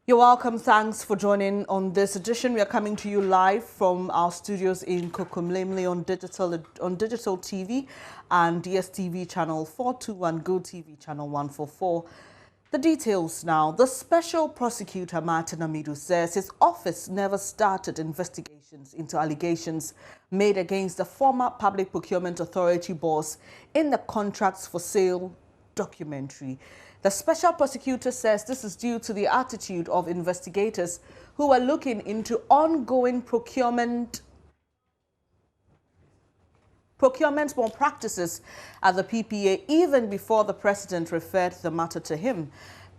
You're welcome. Thanks for joining on this edition. We are coming to you live from our studios in Kokomlemle on digital TV and DSTV channel 421, Go TV channel 144. The details now. The special prosecutor Martin Amidu says his office never started investigations into allegations made against the former Public Procurement Authority boss in the Contracts for Sale documentary. The special prosecutor says this is due to the attitude of investigators who are looking into ongoing procurement malpractices at the PPA even before the president referred the matter to him.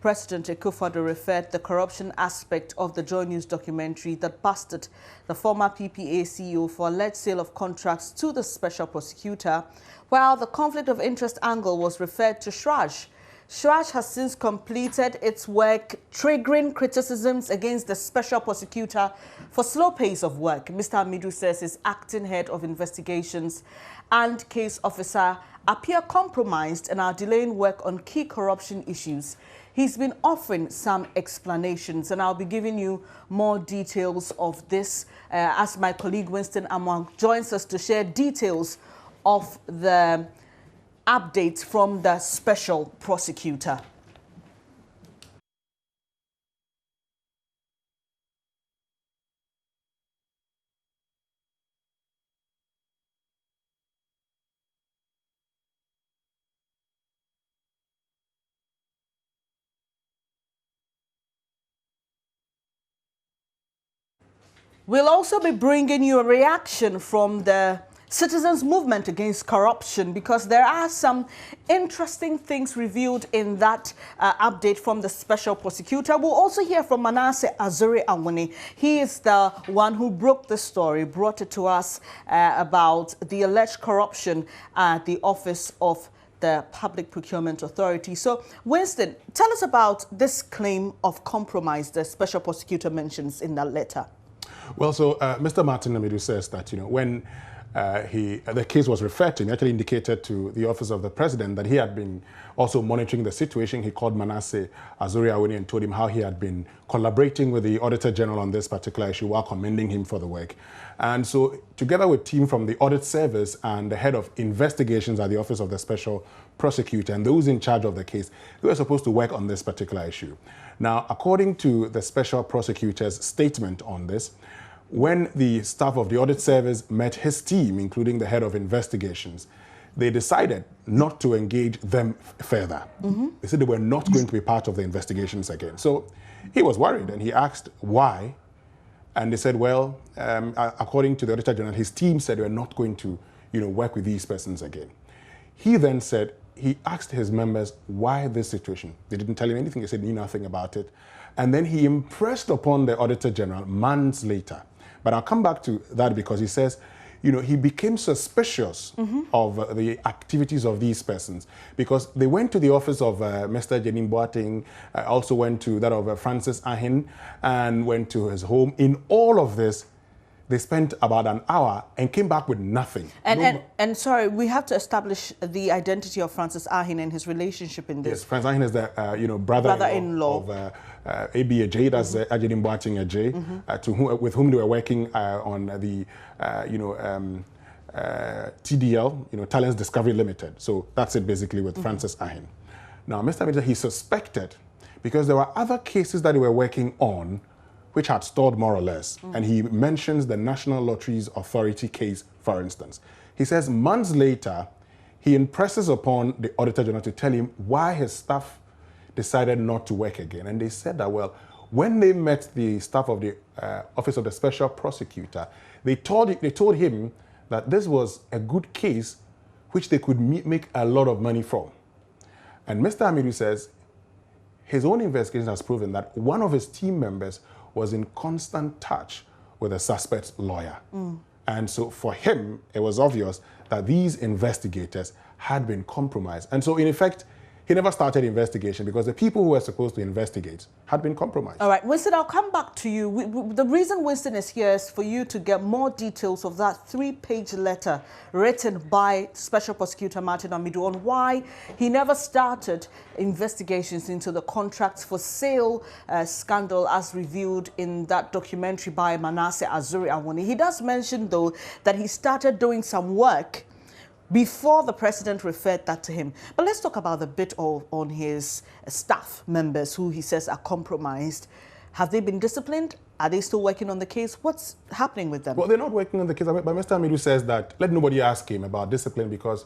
President Akufo-Addo referred the corruption aspect of the JoyNews documentary that busted the former PPA CEO for alleged sale of contracts to the special prosecutor, while the conflict of interest angle was referred to Shraj. Shraj has since completed its work, triggering criticisms against the special prosecutor for slow pace of work. Mr. Amidu says his acting head of investigations and case officer appear compromised and are delaying work on key corruption issues. He's been offering some explanations, and I'll be giving you more details of this as my colleague Winston Amwang joins us to share details of the updates from the special prosecutor. We'll also be bringing you a reaction from the citizens' movement against corruption, because there are some interesting things revealed in that update from the special prosecutor. We'll also hear from Manasseh Azuri-Awuni. He is the one who broke the story, brought it to us about the alleged corruption at the office of the Public Procurement Authority. So, Winston, tell us about this claim of compromise the special prosecutor mentions in that letter. Well, so Mr. Martin Amidu says that, when the case was referred to him, he actually indicated to the office of the president that he had been also monitoring the situation. He called Manasseh Azuri-Awuni and told him how he had been collaborating with the Auditor General on this particular issue while commending him for the work. And so, together with team from the Audit Service and the head of investigations at the office of the Special Prosecutor and those in charge of the case, they were supposed to work on this particular issue. Now, according to the Special Prosecutor's statement on this, when the staff of the Audit Service met his team, including the head of investigations, they decided not to engage them further. They said they were not going to be part of the investigations again. So he was worried and he asked why. And they said, well, according to the Auditor General, his team said they were not going to work with these persons again. He then said, he asked his members why this situation. They didn't tell him anything. They said, knew nothing about it. And then he impressed upon the Auditor General months later. But I'll come back to that because he says, he became suspicious of the activities of these persons because they went to the office of Mr. Jenim Boateng, also went to that of Francis Ahin, and went to his home. In all of this, they spent about an hour and came back with nothing. And sorry, we have to establish the identity of Francis Ahin and his relationship in this. Yes, Francis Ahin is the brother-in-law of AB Ajay, that's Jenim Boateng Ajay, with whom they were working on the TDL, Talents Discovery Limited. So that's it basically with Francis Ahin. Now, Mr. Major, he suspected, because there were other cases that they were working on which had stalled more or less. And he mentions the National Lotteries Authority case, for instance. He says months later, he impresses upon the Auditor General to tell him why his staff decided not to work again. And they said that, well, when they met the staff of the Office of the Special Prosecutor, they told him that this was a good case which they could make a lot of money from. And Mr. Amidu says his own investigation has proven that one of his team members was in constant touch with the suspect's lawyer. And so for him, it was obvious that these investigators had been compromised. And so in effect, he never started investigation because the people who were supposed to investigate had been compromised. All right, Winston, I'll come back to you. The reason Winston is here is for you to get more details of that 3-page letter written by Special Prosecutor Martin Amidu on why he never started investigations into the contracts for sale scandal as revealed in that documentary by Manasseh Azuri Awoni. He does mention, though, that he started doing some work before the president referred that to him. But let's talk about the bit on his staff members who he says are compromised. Have they been disciplined? Are they still working on the case? What's happening with them? Well, they're not working on the case. But Mr. Amidu says that let nobody ask him about discipline because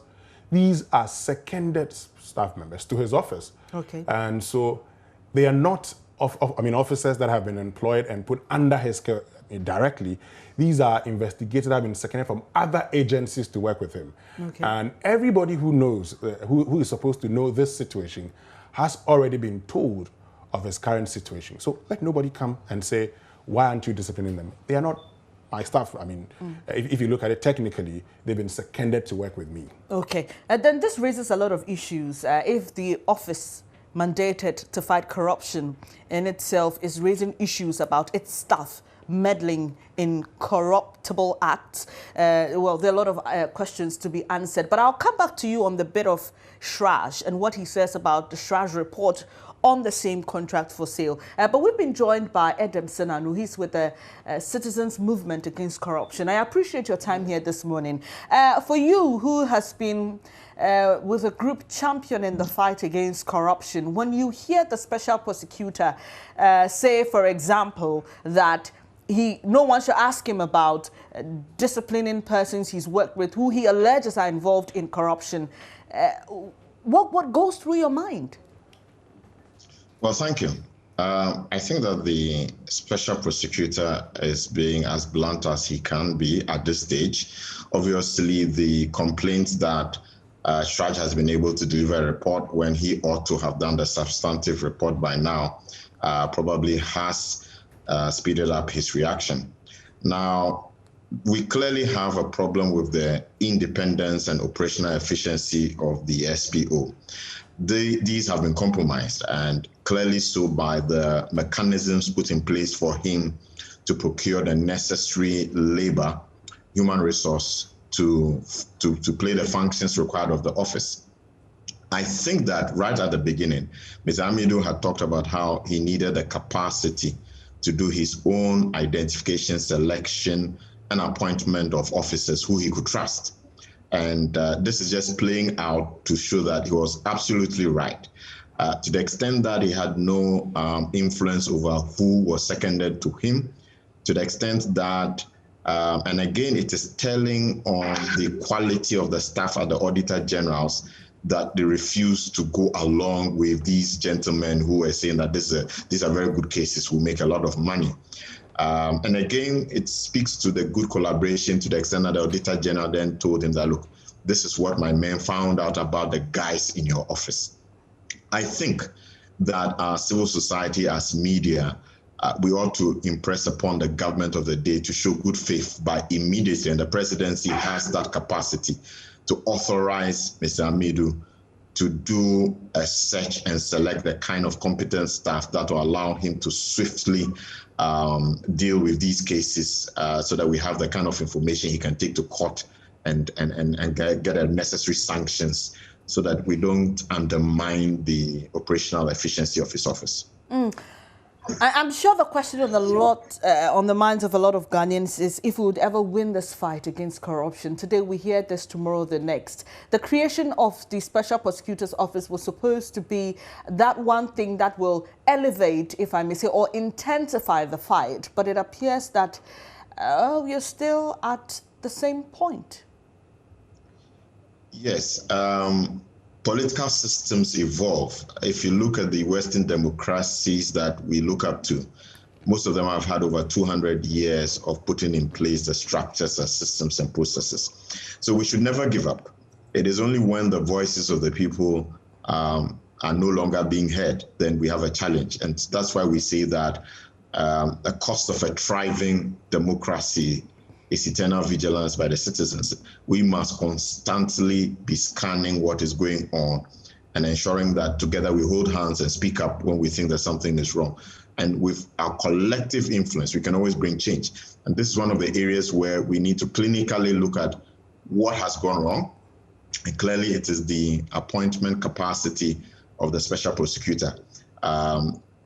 these are seconded staff members to his office. Okay. And so they are not officers that have been employed and put under his care directly. These are investigators that have been seconded from other agencies to work with him. Okay. And everybody who knows, who is supposed to know this situation, has already been told of his current situation. So let nobody come and say, why aren't you disciplining them? They are not my staff. I mean, if you look at it technically, they've been seconded to work with me. Okay. Then this raises a lot of issues. If the office mandated to fight corruption in itself is raising issues about its staff meddling in corruptible acts. Well, there are a lot of questions to be answered, but I'll come back to you on the bit of Shraj and what he says about the Shraj report on the same contract for sale. But we've been joined by Edem Senanu. He's with the Citizens Movement Against Corruption. I appreciate your time here this morning. For you, who has been with a group champion in the fight against corruption, when you hear the special prosecutor say, for example, that no one should ask him about disciplining persons he's worked with who he alleges are involved in corruption, what goes through your mind? Well, thank you. I think that the special prosecutor is being as blunt as he can be at this stage. Obviously, the complaints that Shraj has been able to deliver a report when he ought to have done the substantive report by now probably has speeded up his reaction. Now, we clearly have a problem with the independence and operational efficiency of the SPO. These have been compromised, and clearly so by the mechanisms put in place for him to procure the necessary labor, human resource to play the functions required of the office. I think that right at the beginning, Mr. Amidu had talked about how he needed the capacity to do his own identification, selection, and appointment of officers who he could trust. And this is just playing out to show that he was absolutely right. To the extent that he had no influence over who was seconded to him, to the extent that, and again, it is telling on the quality of the staff at the Auditor Generals that they refused to go along with these gentlemen who were saying that these are very good cases who make a lot of money. And again, it speaks to the good collaboration to the extent that the Auditor General then told him that, look, this is what my men found out about the guys in your office. I think that as civil society, as media, we ought to impress upon the government of the day to show good faith by immediately, and the presidency has that capacity to authorize Mr. Amidu to do a search and select the kind of competent staff that will allow him to swiftly deal with these cases so that we have the kind of information he can take to court and get the necessary sanctions so that we don't undermine the operational efficiency of his office. I'm sure the question on on the minds of a lot of Ghanaians is if we would ever win this fight against corruption. Today we hear this, tomorrow the next. The creation of the Special Prosecutor's Office was supposed to be that one thing that will elevate, if I may say, or intensify the fight. But it appears that we're still at the same point. Yes. Political systems evolve. If you look at the Western democracies that we look up to, most of them have had over 200 years of putting in place the structures, the systems, and processes. So we should never give up. It is only when the voices of the people are no longer being heard, then we have a challenge. And that's why we say that the cost of a thriving democracy is eternal vigilance by the citizens. We must constantly be scanning what is going on and ensuring that together we hold hands and speak up when we think that something is wrong. And with our collective influence, we can always bring change. And this is one of the areas where we need to clinically look at what has gone wrong. And clearly, it is the appointment capacity of the special prosecutor.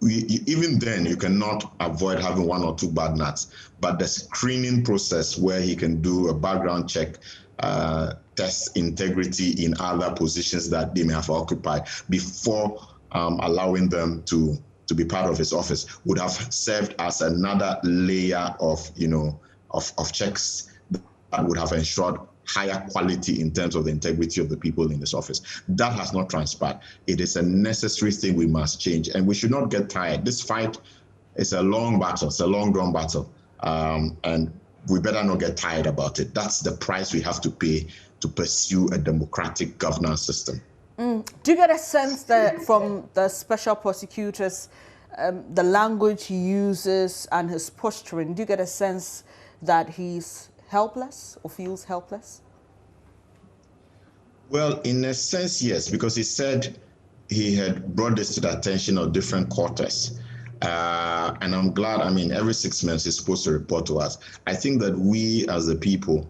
Even then, you cannot avoid having one or two bad nuts. But the screening process where he can do a background check, test integrity in other positions that they may have occupied before allowing them to be part of his office would have served as another layer of, of checks that would have ensured higher quality in terms of the integrity of the people in this office. That has not transpired. It is a necessary thing we must change, and we should not get tired. This fight is a long battle. It's a long drawn battle, and we better not get tired about it. That's the price we have to pay to pursue a democratic governance system. Do you get a sense that from the special prosecutors, the language he uses and his posturing, do you get a sense that he's helpless or feels helpless? Well, in a sense, yes, because he said he had brought this to the attention of different quarters. And I'm glad, every 6 months he's supposed to report to us. I think that we as the people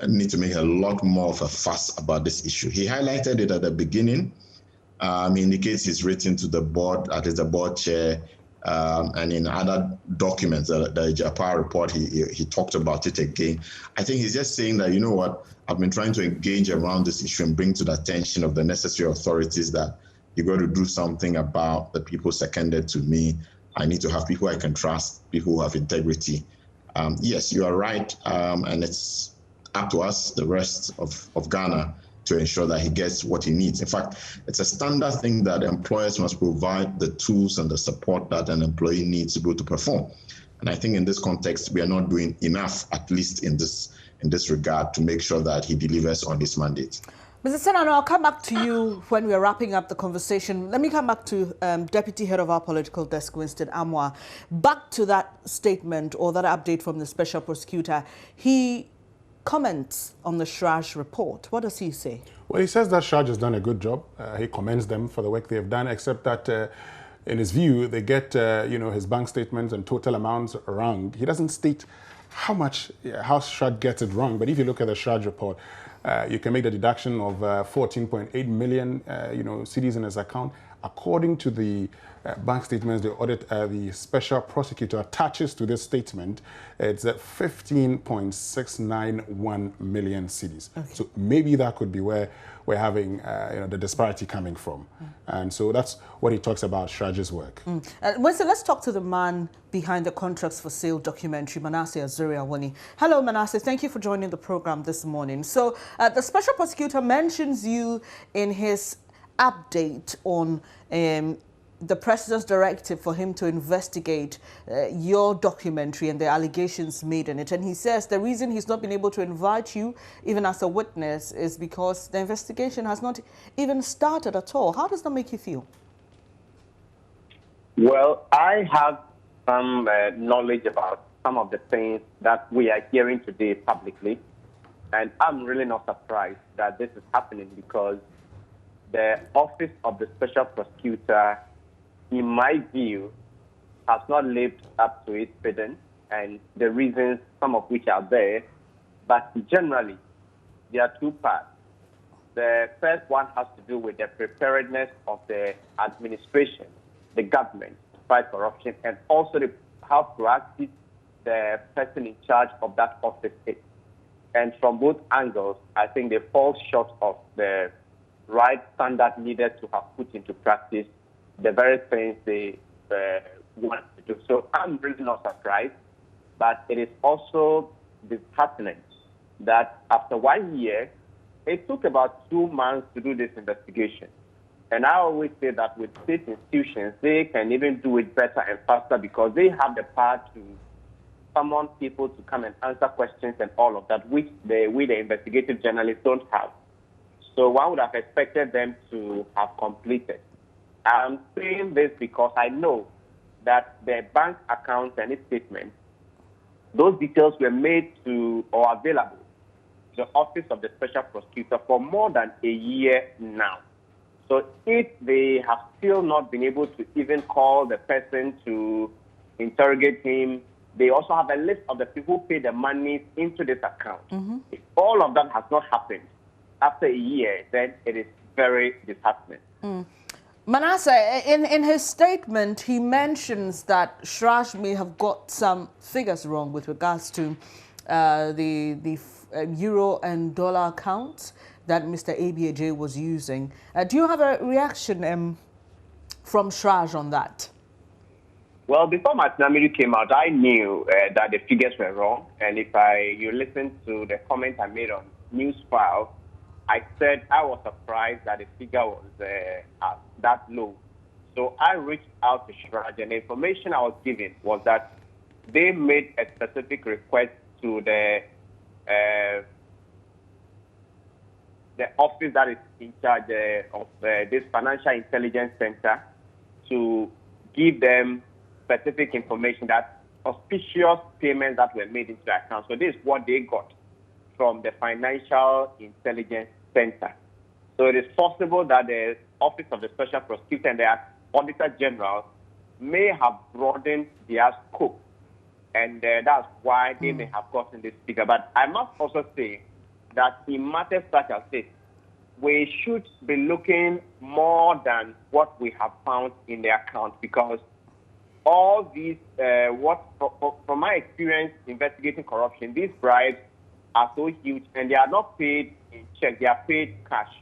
need to make a lot more of a fuss about this issue. He highlighted it at the beginning. He indicates he's written to the board, that is the board chair, and in other documents, the Japar report, he talked about it again. I think he's just saying that, you know what, I've been trying to engage around this issue and bring to the attention of the necessary authorities that you've got to do something about the people seconded to me. I need to have people I can trust, people who have integrity. Yes, you are right, and it's up to us, the rest of Ghana, to ensure that he gets what he needs. In fact, it's a standard thing that employers must provide the tools and the support that an employee needs to be able to perform. And I think in this context, we are not doing enough, at least in this regard, to make sure that he delivers on his mandate. Mr. Senator, I'll come back to you when we're wrapping up the conversation. Let me come back to Deputy Head of our Political Desk, Winston Amwa. Back to that statement or that update from the Special Prosecutor. He comments on the Shraj report. What does he say? Well, he says that Shraj has done a good job. He commends them for the work they have done, except that in his view, they get his bank statements and total amounts wrong. He doesn't state how Shraj gets it wrong, but if you look at the Shraj report, you can make the deduction of 14.8 million cedis in his account. According to the bank statements, the special prosecutor attaches to this statement, it's 15.691 million cedis. Okay. So maybe that could be where we're having the disparity coming from. And so that's what he talks about Shraj's work. Winston, let's talk to the man behind the Contracts for Sale documentary, Manasseh Azuri-Awuni. Hello, Manasseh. Thank you for joining the program this morning. So the special prosecutor mentions you in his update on the president's directive for him to investigate your documentary and the allegations made in it. And he says the reason he's not been able to invite you, even as a witness, is because the investigation has not even started at all. How does that make you feel? Well, I have some knowledge about some of the things that we are hearing today publicly. And I'm really not surprised that this is happening because the Office of the Special Prosecutor, in my view, has not lived up to its bidding, and the reasons, some of which are there. But generally, there are two parts. The first one has to do with the preparedness of the administration, the government, to fight corruption, and also how proactive the person in charge of that office is. And from both angles, I think they fall short of the right standard needed to have put into practice the very things they want to do. So I'm really not surprised, but it is also disheartening that after 1 year, it took about 2 months to do this investigation. And I always say that with state institutions, they can even do it better and faster because they have the power to summon people to come and answer questions and all of that, which we, the investigative journalists, don't have. So one would have expected them to have completed. I'm saying this because I know that the bank accounts and its statements, those details were made to or available to the Office of the Special Prosecutor for more than a year now. So if they have still not been able to even call the person to interrogate him, they also have a list of the people who pay the money into this account. If all of that has not happened after a year, then it is very disheartening. Manasseh, in his statement, he mentions that Shraj may have got some figures wrong with regards to the euro and dollar accounts that Mr. ABAJ was using. Do you have a reaction from Shraj on that? Well, before Martin Amidu came out, I knew that the figures were wrong. And if you listen to the comment I made on Newsfile, I said I was surprised that the figure was that low. So I reached out to Shraj, and the information I was given was that they made a specific request to the office that is in charge of this Financial Intelligence Center to give them specific information that auspicious payments that were made into the account. So this is what they got from the Financial Intelligence Center. So it is possible that the Office of the Special Prosecutor and the Auditor General may have broadened their scope, and that's why they may have gotten this figure. But I must also say that in matters such as this, we should be looking more than what we have found in the account, because all these, from my experience investigating corruption, these bribes are so huge and they are not paid in check, they are paid cash.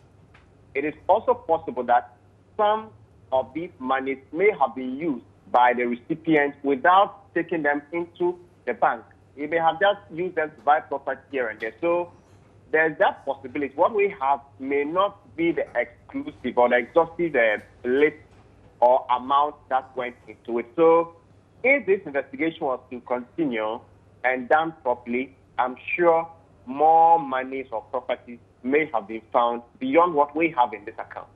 It is also possible that some of these monies may have been used by the recipient without taking them into the bank. They may have just used them to buy property here and there. So there's that possibility. What we have may not be the exclusive or the exhaustive list or amount that went into it. So if this investigation was to continue and done properly, I'm sure more monies or properties may have been found beyond what we have in this account.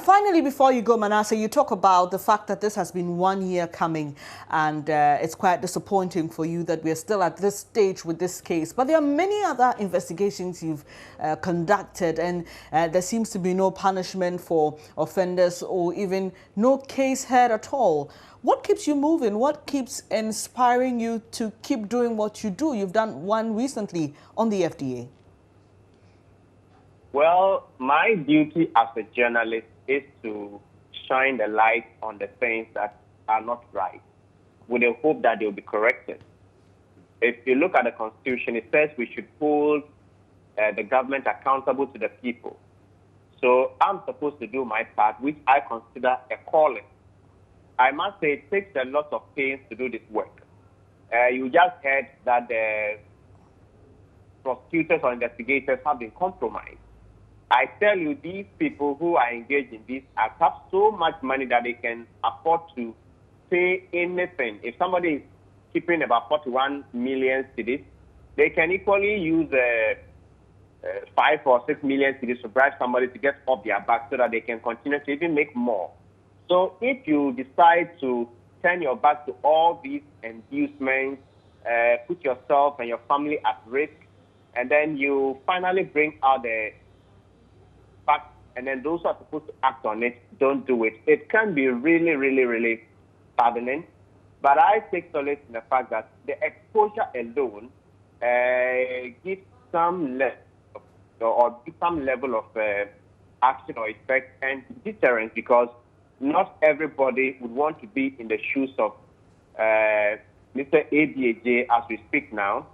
Finally, before you go, Manasseh, you talk about the fact that this has been 1 year coming, and it's quite disappointing for you that we're still at this stage with this case. But there are many other investigations you've conducted, and there seems to be no punishment for offenders or even no case heard at all. What keeps you moving? What keeps inspiring you to keep doing what you do? You've done one recently on the FDA. Well, my duty as a journalist is to shine the light on the things that are not right, with the hope that they will be corrected. If you look at the Constitution, it says we should hold the government accountable to the people. So I'm supposed to do my part, which I consider a calling. I must say it takes a lot of pains to do this work. You just heard that the prosecutors or investigators have been compromised. I tell you, these people who are engaged in this have so much money that they can afford to pay anything. If somebody is keeping about 41 million cedis, they can equally use 5 or 6 million cedis to bribe somebody to get off their back so that they can continue to even make more. So if you decide to turn your back to all these inducements, put yourself and your family at risk, and then you finally bring out the facts, and then those who are supposed to act on it don't do it, it can be really, really, really saddening. But I take solace in the fact that the exposure alone gives some level of action or effect and deterrence, because not everybody would want to be in the shoes of Mr. ABAJ as we speak now.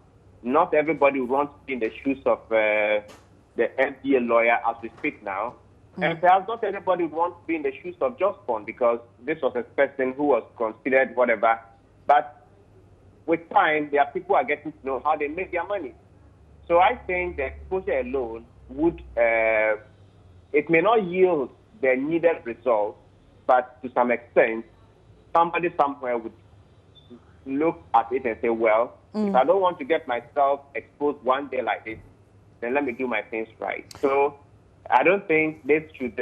Not everybody would want to be in the shoes of the FDA lawyer as we speak now. And perhaps not everybody would want to be in the shoes of Just Bond, because this was a person who was considered whatever. But with time, there are people who are getting to know how they make their money. So I think the exposure alone would, it may not yield the needed results, but to some extent, somebody somewhere would look at it and say, well, if I don't want to get myself exposed one day like this, then let me do my things right. So I don't think this should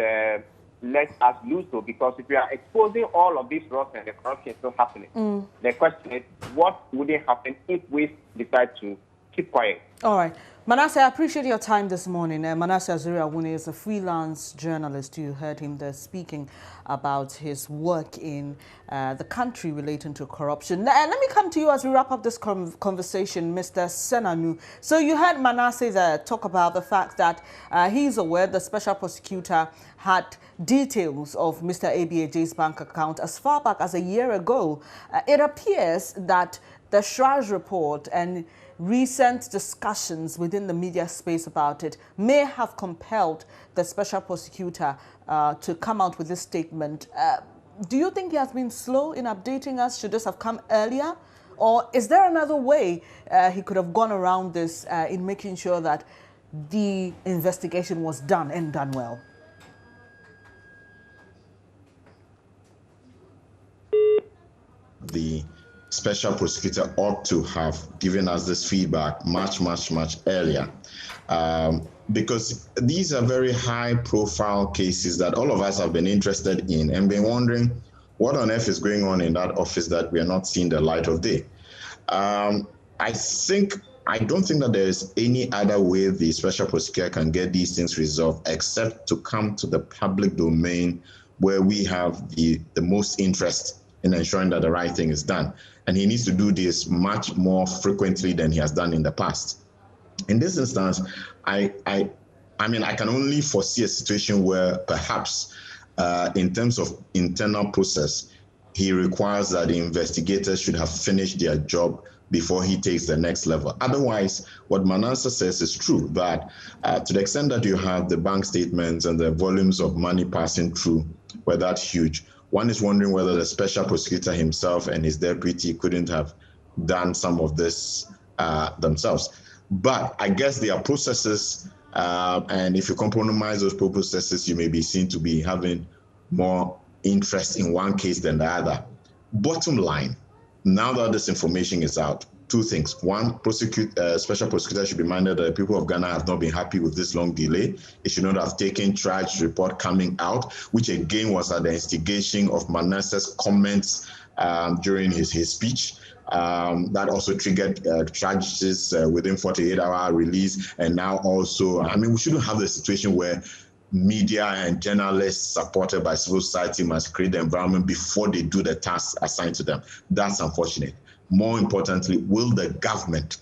let us lose hope, because if we are exposing all of this rot and the corruption is still happening, the question is, what would happen if we decide to keep quiet? All right. Manasseh, I appreciate your time this morning. Manasseh Azuri-Awuni is a freelance journalist. You heard him there speaking about his work in the country relating to corruption. Let me come to you as we wrap up this conversation, Mr. Senanu. So you heard Manasseh there talk about the fact that he's aware the special prosecutor had details of Mr. ABAJ's bank account as far back as a year ago. It appears that the Shraj report and recent discussions within the media space about it may have compelled the special prosecutor to come out with this statement. Do you think he has been slow in updating us? Should this have come earlier? Or is there another way he could have gone around this in making sure that the investigation was done and done well? The special prosecutor ought to have given us this feedback much earlier, because these are very high-profile cases that all of us have been interested in and been wondering what on earth is going on in that office that we are not seeing the light of day. I don't think that there is any other way the special prosecutor can get these things resolved except to come to the public domain where we have the most interest in ensuring that the right thing is done. And he needs to do this much more frequently than he has done in the past. In this instance, I can only foresee a situation where perhaps in terms of internal process, he requires that the investigators should have finished their job before he takes the next level. Otherwise, what Manasseh says is true, that to the extent that you have the bank statements and the volumes of money passing through were that huge, one is wondering whether the special prosecutor himself and his deputy couldn't have done some of this themselves. But I guess there are processes, and if you compromise those processes, you may be seen to be having more interest in one case than the other. Bottom line, now that this information is out, two things. One, special prosecutor should be minded that the people of Ghana have not been happy with this long delay. It should not have taken charge report coming out, which again was at the instigation of Manasseh's comments during his speech. That also triggered charges within 48-hour release. And now also, we shouldn't have the situation where media and journalists supported by civil society must create the environment before they do the tasks assigned to them. That's unfortunate. More importantly, will the government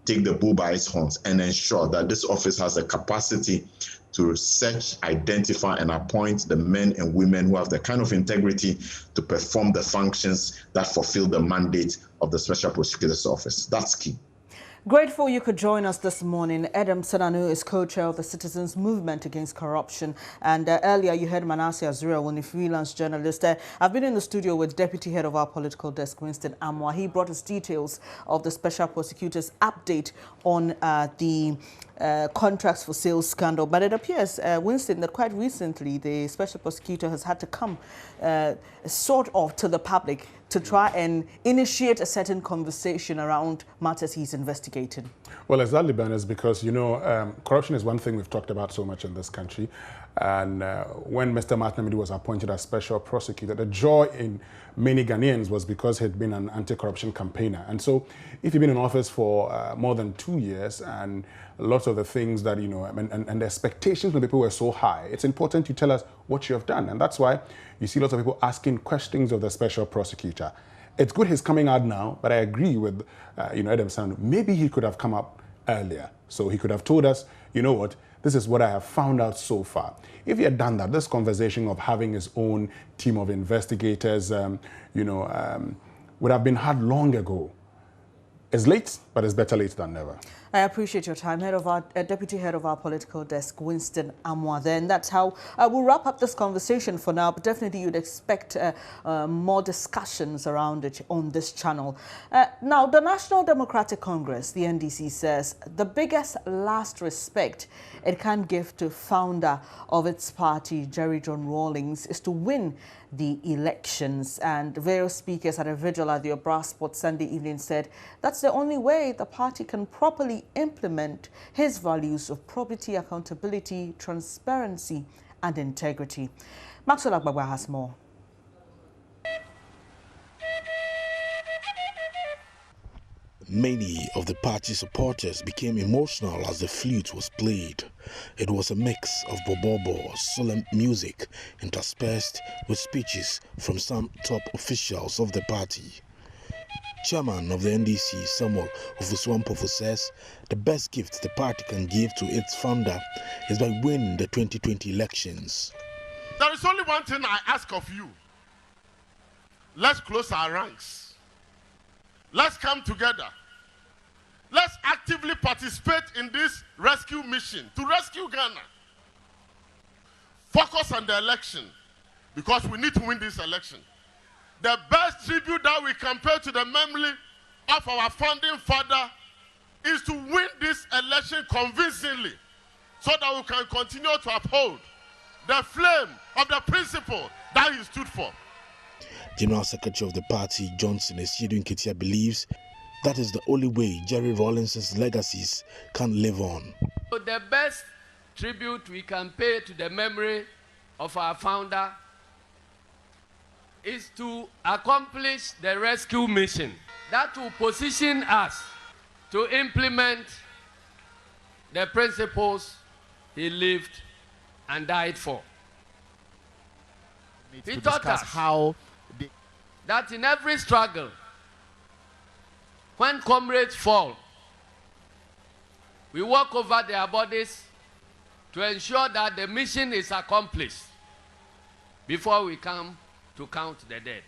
take the bull by its horns and ensure that this office has the capacity to search, identify, and appoint the men and women who have the kind of integrity to perform the functions that fulfill the mandate of the Special Prosecutor's Office? That's key. Grateful you could join us this morning. Adam Senanu is co-chair of the Citizens Movement Against Corruption. And earlier you heard Manasseh Azuri-Awuni, freelance journalist. I've been in the studio with Deputy Head of our political desk, Winston Amwa. He brought us details of the Special Prosecutor's update on the contracts for sales scandal. But it appears, Winston, that quite recently the Special Prosecutor has had to come sort of to the public to try and initiate a certain conversation around matters he's investigating. Well, exactly, Bernice, because, corruption is one thing we've talked about so much in this country. And when Mr. Martin Amidu was appointed as special prosecutor, the joy in many Ghanaians was because he'd been an anti-corruption campaigner. And so if you've been in office for more than 2 years and lots of the things that, and the expectations from people were so high, it's important you tell us what you have done. And that's why you see lots of people asking questions of the special prosecutor. It's good he's coming out now, but I agree with, Adam Senanu. Maybe he could have come up earlier. So he could have told us, you know what, this is what I have found out so far. If he had done that, this conversation of having his own team of investigators, would have been had long ago. It's late, but it's better late than never. I appreciate your time. Deputy Head of our political desk, Winston Amwa. Then that's how we'll wrap up this conversation for now, but definitely you'd expect more discussions around it on this channel. Now, the National Democratic Congress, the NDC, says the biggest last respect it can give to founder of its party, Jerry John Rawlings, is to win the elections. And various speakers at a vigil at the Obra Sport Sunday evening said that's the only way the party can properly implement his values of probity, accountability, transparency, and integrity. Maxwell Agbagba has more. Many of the party supporters became emotional as the flute was played. It was a mix of bobobo, solemn music, interspersed with speeches from some top officials of the party. Chairman of the NDC, Samuel Ofuswampofu, says the best gift the party can give to its founder is by winning the 2020 elections. There is only one thing I ask of you. Let's close our ranks. Let's come together. Let's actively participate in this rescue mission to rescue Ghana. Focus on the election because we need to win this election. The best tribute that we can pay to the memory of our founding father is to win this election convincingly so that we can continue to uphold the flame of the principle that he stood for. General Secretary of the party, Johnson Esiedun Ketia, believes that is the only way Jerry Rawlings's legacies can live on. So the best tribute we can pay to the memory of our founder is to accomplish the rescue mission that will position us to implement the principles he lived and died for. He taught us that in every struggle, when comrades fall, we walk over their bodies to ensure that the mission is accomplished before we come to count the dead.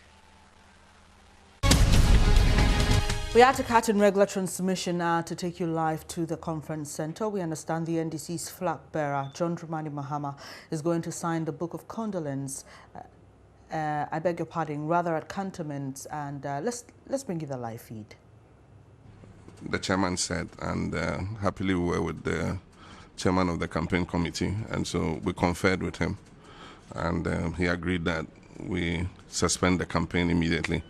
We are to cut in regular transmission to take you live to the conference center. We understand the NDC's flag bearer, John Dramani Mahama, is going to sign the Book of Condolence. I beg your pardon, rather at cantonments, and let's bring you the live feed. The chairman said, and happily we were with the chairman of the campaign committee, and so we conferred with him, and he agreed that we suspend the campaign immediately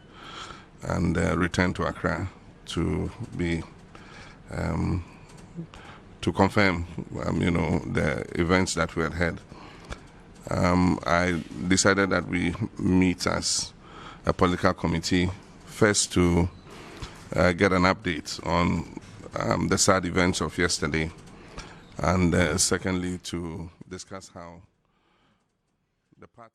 and return to Accra to be to confirm, the events that we had had. I decided that we meet as a political committee first to get an update on the sad events of yesterday, and secondly to discuss how the party.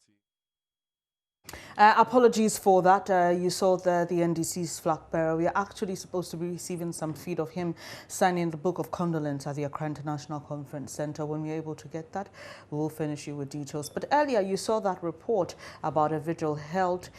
Apologies for that. You saw the NDC's flag bearer. We are actually supposed to be receiving some feed of him signing the Book of Condolence at the Accra International Conference Center. When we're able to get that, we will finish you with details. But earlier, you saw that report about a vigil held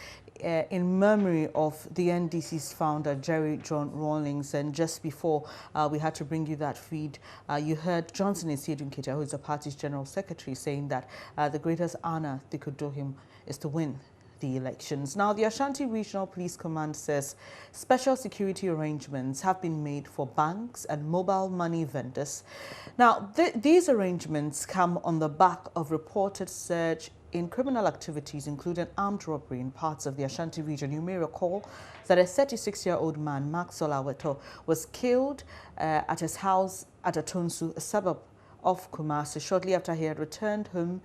in memory of the NDC's founder, Jerry John Rawlings. And just before we had to bring you that feed, you heard Johnson Esiedun Ketia, who is the party's general secretary, saying that the greatest honor they could do him is to win the elections. Now, the Ashanti Regional Police Command says special security arrangements have been made for banks and mobile money vendors. Now, these arrangements come on the back of reported surge in criminal activities, including armed robbery in parts of the Ashanti region. You may recall that a 36-year-old man, Maxwell Aweto, was killed at his house at Atonsu, a suburb of Kumasi, shortly after he had returned home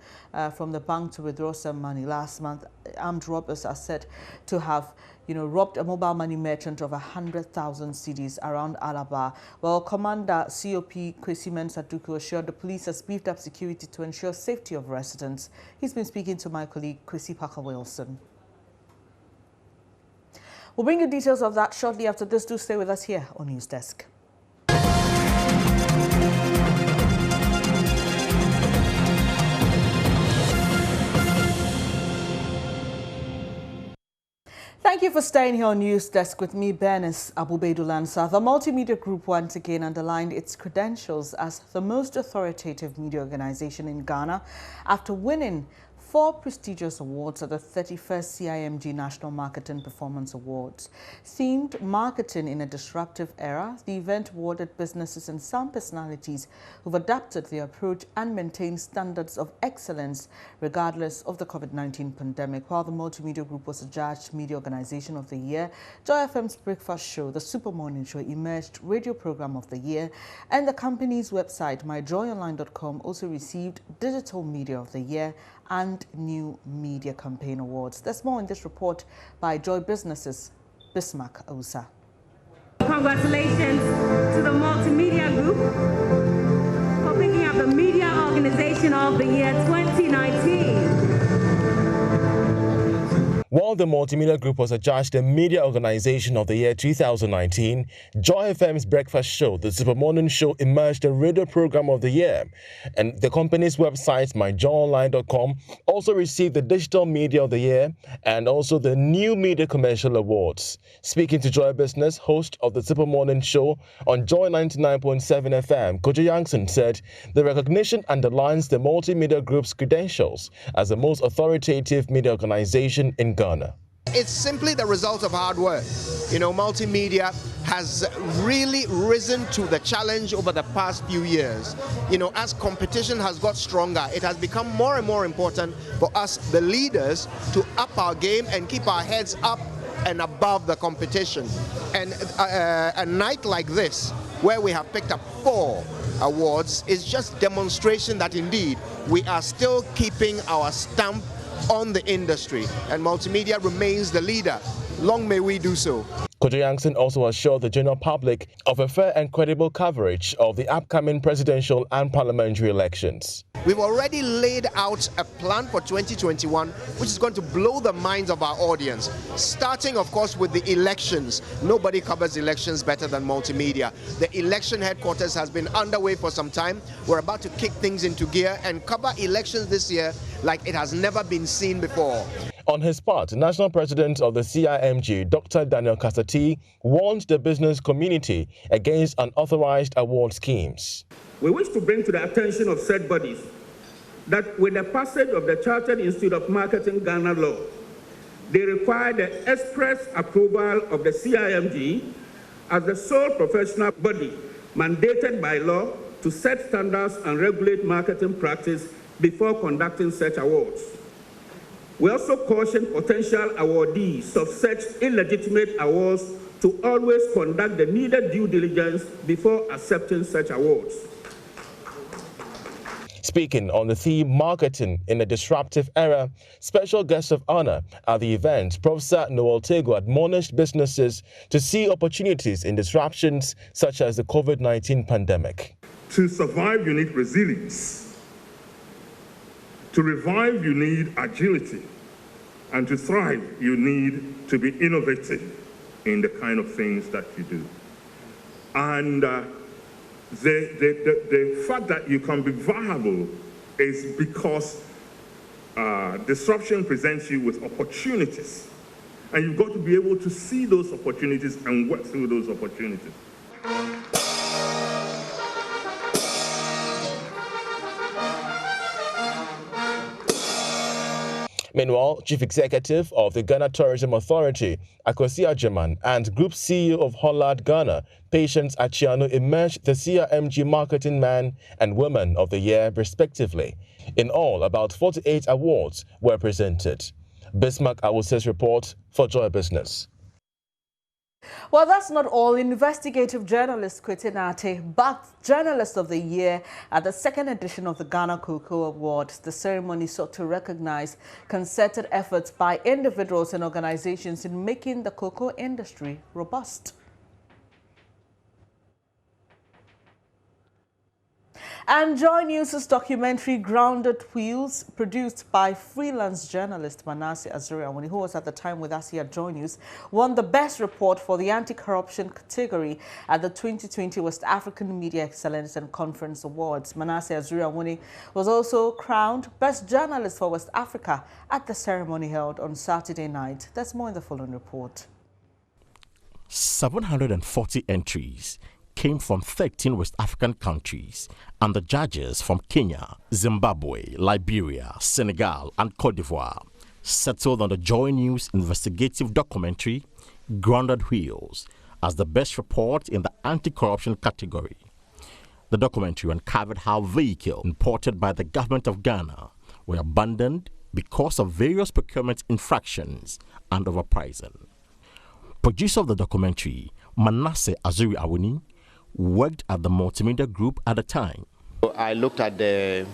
from the bank to withdraw some money. Last month, armed robbers are said to have, robbed a mobile money merchant of 100,000 cedis around Alaba. Well, Commander COP Kwesi Mensah-Duku assured the police has beefed up security to ensure safety of residents. He's been speaking to my colleague Kwesi Parker-Wilson. We'll bring you details of that shortly after this. Do stay with us here on News Desk. Thank you for staying here on News Desk with me, Bernice Abubeidulansa. The Multimedia Group once again underlined its credentials as the most authoritative media organization in Ghana after winning 4 prestigious awards at the 31st CIMG National Marketing Performance Awards. Themed Marketing in a Disruptive Era, the event awarded businesses and some personalities who've adapted their approach and maintained standards of excellence regardless of the COVID-19 pandemic. While the Multimedia Group was adjudged Media Organization of the Year, Joy FM's Breakfast Show, the Super Morning Show, emerged Radio Program of the Year, and the company's website, myjoyonline.com, also received Digital Media of the Year and New Media Campaign Awards. There's more in this report by Joy Businesses' Bismarck Ousa. Congratulations to the Multimedia Group for picking up the Media Organization of the Year 2019. While the Multimedia Group was adjudged the Media Organization of the Year 2019, Joy FM's breakfast show, the Super Morning Show, emerged the Radio Program of the Year. And the company's website, myjoyonline.com, also received the Digital Media of the Year and also the New Media Commercial Awards. Speaking to Joy Business, host of the Super Morning Show on Joy 99.7 FM, Kojo Yankson said the recognition underlines the Multimedia Group's credentials as the most authoritative media organization in Ghana. It's simply the result of hard work. You know, multimedia has really risen to the challenge over the past few years. You know, as competition has got stronger, it has become more and more important for us, the leaders, to up our game and keep our heads up and above the competition. And a night like this, where we have picked up 4 awards, is just demonstration that indeed we are still keeping our stamp on the industry, and multimedia remains the leader. Long may we do so. Kojo Yankson also assured the general public of a fair and credible coverage of the upcoming presidential and parliamentary elections. We've already laid out a plan for 2021, which is going to blow the minds of our audience, starting, of course, with the elections. Nobody covers elections better than multimedia. The election headquarters has been underway for some time. We're about to kick things into gear and cover elections this year like it has never been seen before. On his part, National President of the CIMG, Dr. Daniel Kasati, warned the business community against unauthorized award schemes. We wish to bring to the attention of said bodies that with the passage of the Chartered Institute of Marketing Ghana law, they require the express approval of the CIMG as the sole professional body mandated by law to set standards and regulate marketing practice before conducting such awards. We also caution potential awardees of such illegitimate awards to always conduct the needed due diligence before accepting such awards. Speaking on the theme Marketing in a Disruptive Era, special guest of honor at the event, Professor Noel Tego, admonished businesses to see opportunities in disruptions such as the COVID-19 pandemic. To survive, you need resilience. To revive, you need agility. And to thrive, you need to be innovative in the kind of things that you do. And the fact that you can be viable is because disruption presents you with opportunities. And you've got to be able to see those opportunities and work through those opportunities. Meanwhile, Chief Executive of the Ghana Tourism Authority, Akwasi Agyemang, and Group CEO of Hollard Ghana, Patience Achiano, emerged the CIMG Marketing Man and Woman of the Year, respectively. In all, about 48 awards were presented. Bismarck Awuse's report for Joy Business. Well, that's not all. Investigative journalist Kwete Nate backed Journalist of the Year at the 2nd edition of the Ghana Cocoa Awards. The ceremony sought to recognize concerted efforts by individuals and organizations in making the cocoa industry robust. And JoyNews' documentary Grounded Wheels, produced by freelance journalist Manasseh Azuriawuni, who was at the time with us here at JoyNews, won the Best Report for the Anti-Corruption category at the 2020 West African Media Excellence and Conference Awards. Manasseh Azuriawuni was also crowned Best Journalist for West Africa at the ceremony held on Saturday night. There's more in the following report. 740 entries came from 13 West African countries, and the judges from Kenya, Zimbabwe, Liberia, Senegal, and Cote d'Ivoire settled on the JoyNews investigative documentary Grounded Wheels as the best report in the anti-corruption category. The documentary uncovered how vehicles imported by the government of Ghana were abandoned because of various procurement infractions and overpricing. Producer of the documentary, Manasseh Azuriawuni, worked at the Multimedia Group at the time. I looked at the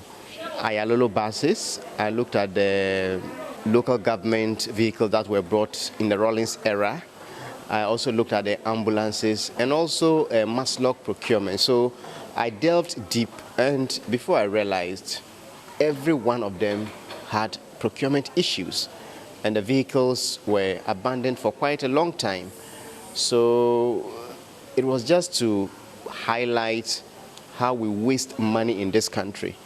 Ayalolo buses, I looked at the local government vehicles that were brought in the Rawlings era, I also looked at the ambulances and also mass log procurement. So I delved deep, and before I realized, every one of them had procurement issues, and the vehicles were abandoned for quite a long time. So it was just to highlight how we waste money in this country,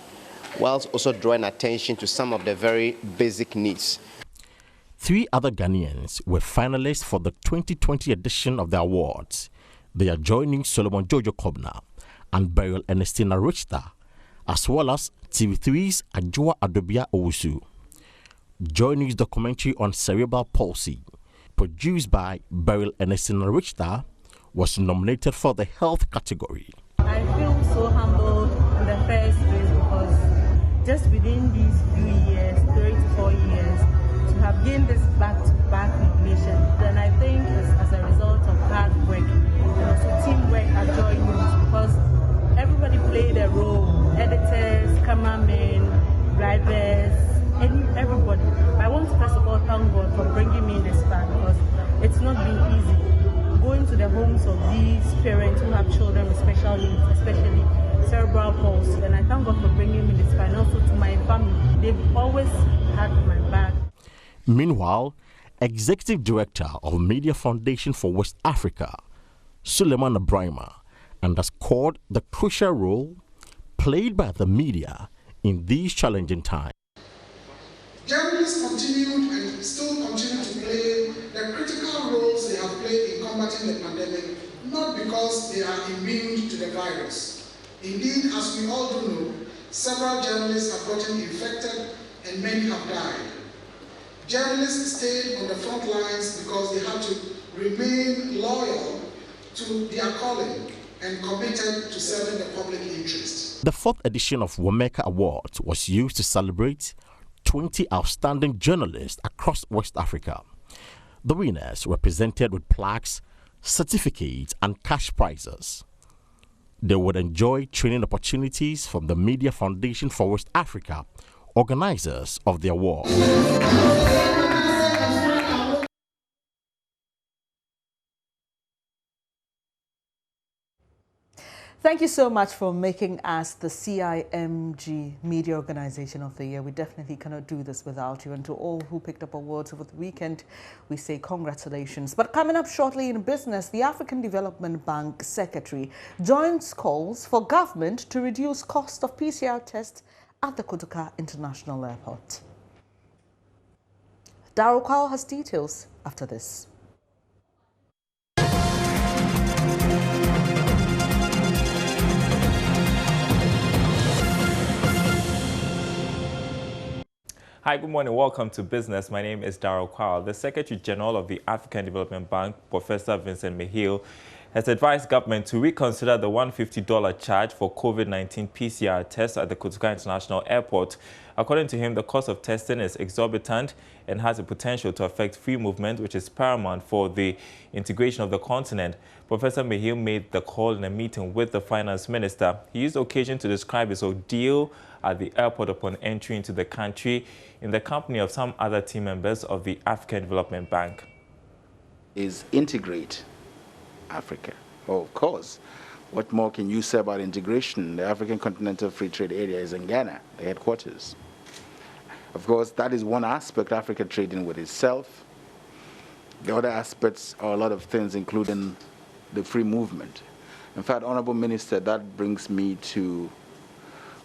whilst also drawing attention to some of the very basic needs. 3 other Ghanaians were finalists for the 2020 edition of the awards. They are JoyNews Solomon Jojo Kobna and Beryl Ernestina Richter, as well as TV3's Ajua Adobia Owusu. JoyNews documentary on cerebral palsy, produced by Beryl Ernestina Richter, was nominated for the health category. I feel so humbled in the first place because just within these few years, 3 to 4 years, to have gained this back-to-back nomination, then I think it's as a result of hard work and also teamwork at JoyNews, because everybody played a role: editors, cameramen, drivers, everybody. I want to first of all thank God for bringing me this far, because it's not been easy going to the homes of these parents who have children with special needs, especially cerebral palsy. And I thank God for bringing me this far, and also to my family. They've always had my back. Meanwhile, Executive Director of Media Foundation for West Africa, Suleiman Ibrahima, underscored the crucial role played by the media in these challenging times. Journalists continued and still continue to play the critical roles they have played in combating the pandemic, not because they are immune to the virus. Indeed, as we all do know, several journalists have gotten infected and many have died. Journalists stayed on the front lines because they had to remain loyal to their calling and committed to serving the public interest. The 4th edition of Womeka Awards was used to celebrate 20 outstanding journalists across West Africa. The winners were presented with plaques, certificates, and cash prizes. They would enjoy training opportunities from the Media Foundation for West Africa, organizers of the award. Thank you so much for making us the CIMG Media Organization of the Year. We definitely cannot do this without you. And to all who picked up awards over the weekend, we say congratulations. But coming up shortly in business, the African Development Bank Secretary joins calls for government to reduce cost of PCR tests at the Kotoka International Airport. Daryl Kwao has details after this. Hi, good morning. Welcome to Business. My name is Daryl Kwao. The Secretary General of the African Development Bank, Professor Vincent Mihiel, has advised government to reconsider the $150 charge for COVID-19 PCR tests at the Kotoka International Airport. According to him, the cost of testing is exorbitant and has the potential to affect free movement, which is paramount for the integration of the continent. Professor Mihiel made the call in a meeting with the Finance Minister. He used the occasion to describe his ordeal at the airport upon entry into the country in the company of some other team members of the African Development Bank. Is integrate Africa. Oh, of course. What more can you say about integration? The African Continental Free Trade Area is in Ghana, the headquarters. Of course, that is one aspect, Africa trading with itself. The other aspects are a lot of things, including the free movement. In fact, Honorable Minister, that brings me to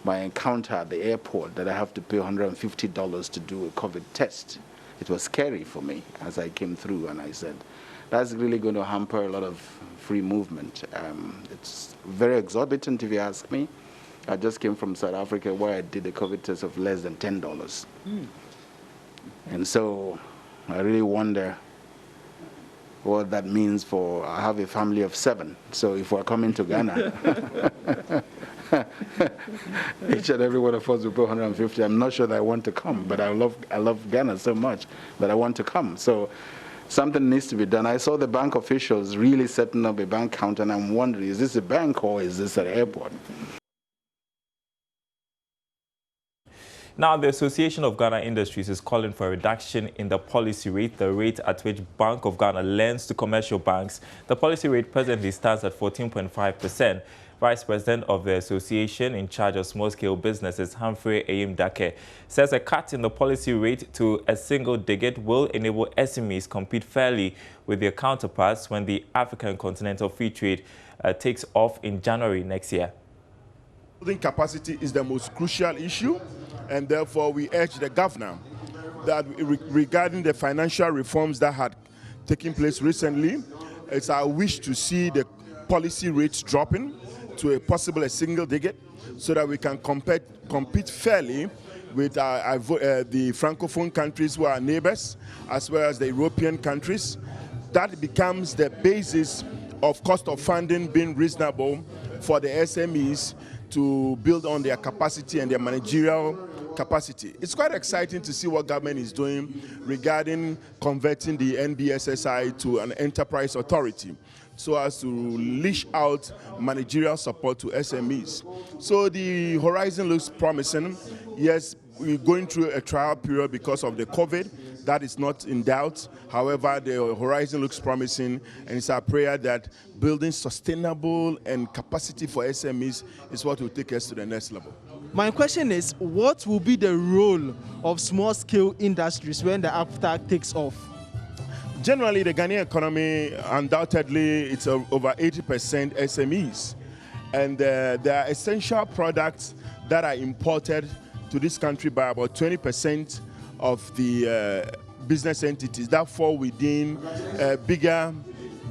my encounter at the airport that I have to pay $150 to do a COVID test. It was scary for me as I came through, and I said, that's really going to hamper a lot of free movement. It's very exorbitant, if you ask me. I just came from South Africa where I did a COVID test of less than $10. And so I really wonder what that means for, I have a family of 7. So if we're coming to Ghana, each and every one of us will pay $150. I'm not sure that I want to come, but I love Ghana so much that I want to come. So something needs to be done. I saw the bank officials really setting up a bank counter, and I'm wondering, is this a bank or is this an airport? Now, the Association of Ghana Industries is calling for a reduction in the policy rate, the rate at which Bank of Ghana lends to commercial banks. The policy rate presently stands at 14.5%. Vice President of the association in charge of small-scale businesses, Humphrey Ayim-Dake, says a cut in the policy rate to a single digit will enable SMEs compete fairly with their counterparts when the African Continental Free Trade takes off in January next year. Building capacity is the most crucial issue, and therefore we urge the governor that regarding the financial reforms that had taken place recently, it's our wish to see the policy rates dropping to a single digit so that we can compete fairly with the Francophone countries who are neighbors, as well as the European countries. That becomes the basis of cost of funding being reasonable for the SMEs to build on their capacity and their managerial capacity. It's quite exciting to see what government is doing regarding converting the NBSSI to an enterprise authority so as to leash out managerial support to SMEs. So the horizon looks promising. Yes, we're going through a trial period because of the COVID. That is not in doubt. However, the horizon looks promising, and it's our prayer that building sustainable and capacity for SMEs is what will take us to the next level. My question is, what will be the role of small-scale industries when the AFTA takes off? Generally, the Ghanaian economy, undoubtedly, it's over 80% SMEs. And there are essential products that are imported to this country by about 20% of the business entities that fall within bigger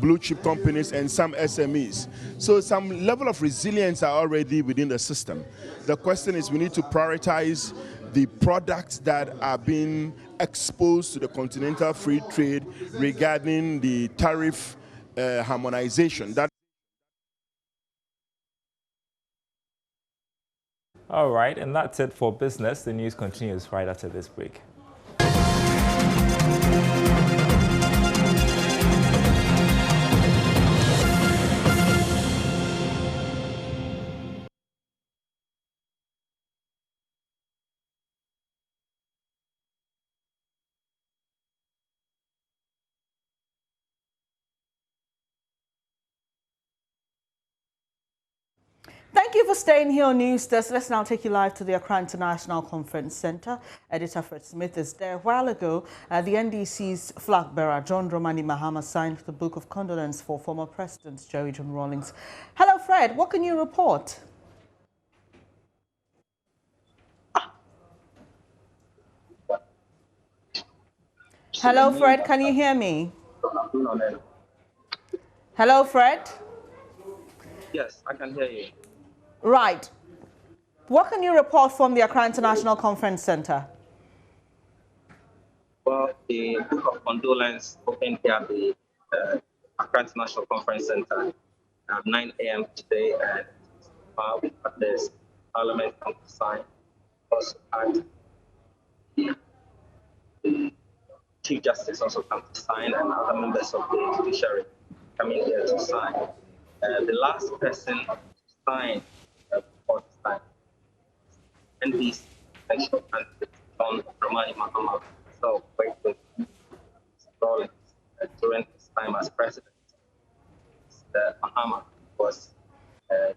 blue chip companies and some SMEs. So some level of resilience are already within the system. The question is we need to prioritize the products that are being exposed to the continental free trade regarding the tariff harmonization. All right, and that's it for business. The news continues right after this break. Thank you for staying here on News Desk. Let's now take you live to the Accra International Conference Center. Editor Fred Smith is there. A while ago, the NDC's flag bearer, John Dramani Mahama, signed the book of condolence for former President Jerry John Rawlings. Hello, Fred. What can you report? Hello, Fred. Can you hear me? Hello, Fred. Yes, I can hear you. Right. What can you report from the Accra International Conference Center? Well, the book of condolence opened here at the Accra International Conference Center at 9 a.m. today, and we had this Parliament come to sign. Also had the Chief Justice also come to sign, and other members of the judiciary coming here to sign. The last person to sign before this time, NDC national candidate John Dramani Mahama, so worked with Rawlings during his time as president. Mahama was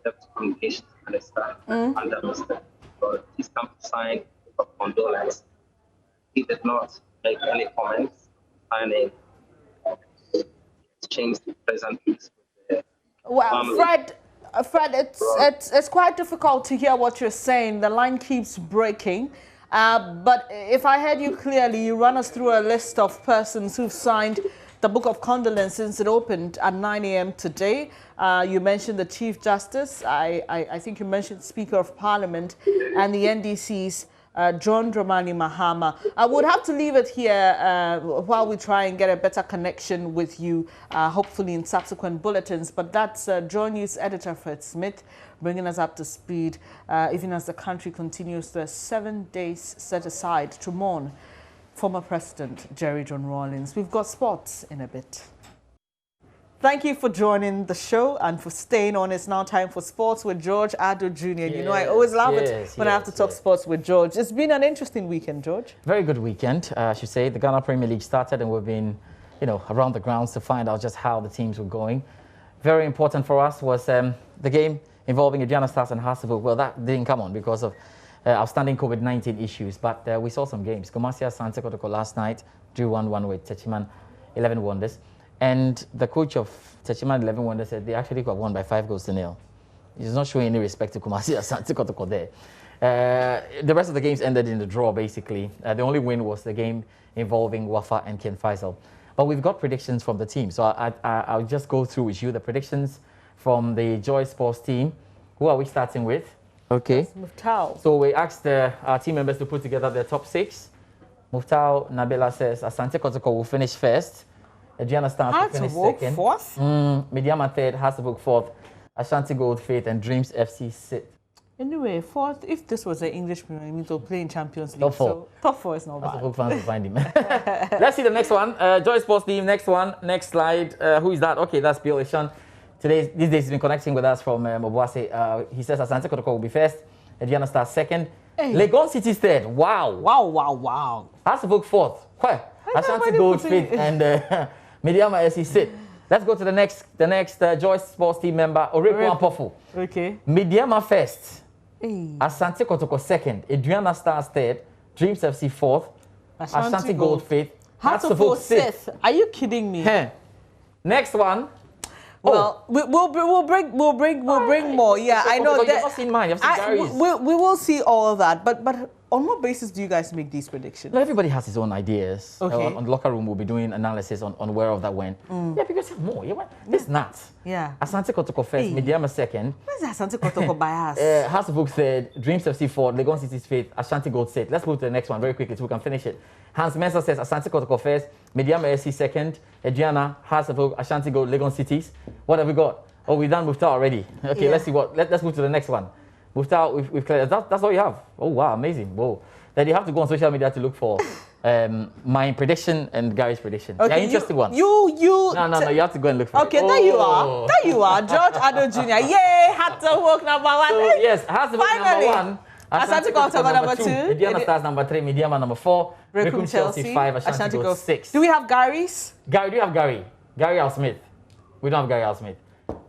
Deputy Communications Minister under Mr. So he's come to sign a condolence. He did not make any comments, signing exchange the pleasantries. Well, Fred, it's quite difficult to hear what you're saying. The line keeps breaking. But if I heard you clearly, you run us through a list of persons who've signed the Book of Condolence since it opened at 9 a.m. today. You mentioned the Chief Justice. I think you mentioned Speaker of Parliament and the NDC's John Dramani Mahama. I would have to leave it here while we try and get a better connection with you, hopefully in subsequent bulletins. But that's JoyNews editor Fred Smith bringing us up to speed, even as the country continues the 7 days set aside to mourn former President Jerry John Rawlings. We've got sports in a bit. Thank you for joining the show and for staying on. It's now time for Sports with George Addo Jr. You know, I always love it when I have to talk sports with George. It's been an interesting weekend, George. Very good weekend, I should say. The Ghana Premier League started and we've been, around the grounds to find out just how the teams were going. Very important for us was the game involving Adriana Stars and Hasselhoek. Well, that didn't come on because of outstanding COVID-19 issues, but we saw some games. Kumasi Asante Kotoko last night drew 1-1 with Techiman 11 Wonders. And the coach of Techiman 11 Wonders said they actually got won by 5-0. He's not showing any respect to Kumasi Asante Kotoko there. The rest of the games ended in the draw, basically. The only win was the game involving Wafa and Ken Faisal. But we've got predictions from the team. So I'll just go through with you the predictions from the Joy Sports team. Who are we starting with? Okay. Muftau. So we asked our team members to put together their top 6. Muftau Nabila says Asante Kotoko will finish first. Adriana Stars will finish second. Fourth? Mediama third, Hasselhoek fourth. Ashanti Gold fifth, and Dreams FC sixth. Anyway, fourth, if this was an English Premier League, to play in Champions League. Top 4. So top 4 is not bad. Hasselhoek fans will find him. Let's see the next one. Joy Sports team, next one. Next slide. Who is that? Okay, that's Bill Ishan. These days he's been connecting with us from Obuasi. He says Asante Kotoko will be first. Adriana Stars second. Hey. Legon City third. Wow. Wow. Hasselhoek fourth. Ashanti Gold fifth. And Mediama SC sit. Let's go to the next Joy Sports team member, Oreku Ampofu. Okay. Mediama first. Hey. Asante Kotoko second. Adriana Stars third. Dreams FC fourth. Ashanti Gold fifth. Hasselhoek sixth. Are you kidding me? Next one. Well, we'll bring more. Yeah, I know that. You've not seen mine. You've seen Gary's. We will see all of that. But on what basis do you guys make these predictions? No, everybody has his own ideas. Okay. On the locker room, we'll be doing analysis on where of that went. Yeah, because there's more. This is nuts. Yeah. Asante Kotoko first, Mediama second. Where's Asante Kotoko bias? Hasselhoek third, Dreams FC fourth, Legon City's fifth, Ashanti Gold sixth. Let's move to the next one very quickly so we can finish it. Hans Mensah says Asante Kotoko first, Mediama SC second, Adriana, Hasselhoek, Ashanti Gold, Legon Cities. What have we got? Oh, we've done Muftau already. Okay, yeah. Let's see what. Let's move to the next one. Muftau, we've cleared. That's all you have. Oh wow, amazing. Whoa. Then you have to go on social media to look for my prediction and Gary's prediction. Okay, yeah, interesting one. No, you have to go and look for it. Okay, there you are, George Addo Jr. Yay, Hasselhoek number 1. So yes, Hasselhoek number 1. Asante Kotoko number 2. Adriana Stars number 3. Mediama number 4. Rekum Chelsea 5. Ashanti Gold 6. Do we have Gary's? Do you have Gary? Gary Al Smith. We don't have Gary Al Smith.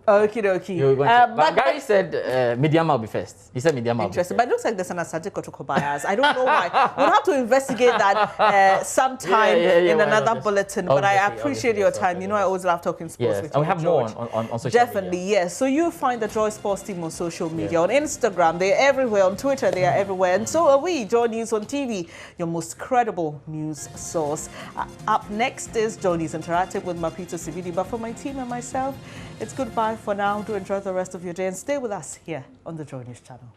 Okie dokie. But Gary said Mediama will be first. He said Mediama will be first. Interesting, but it looks like there's an Asante Kotoko bias. I don't know why. We'll have to investigate that sometime in another bulletin. But I appreciate your time. You know, I always love talking sports with you, and we have more on social media. Definitely, yes. So you find the Joy Sports team on social media. On Instagram, they're everywhere. On Twitter, they are everywhere. And so are we, Joy News on TV, your most credible news source. Up next is Joy News Interactive with Mapito Sividi. But for my team and myself, it's goodbye for now. Do enjoy the rest of your day and stay with us here on the Joy News channel.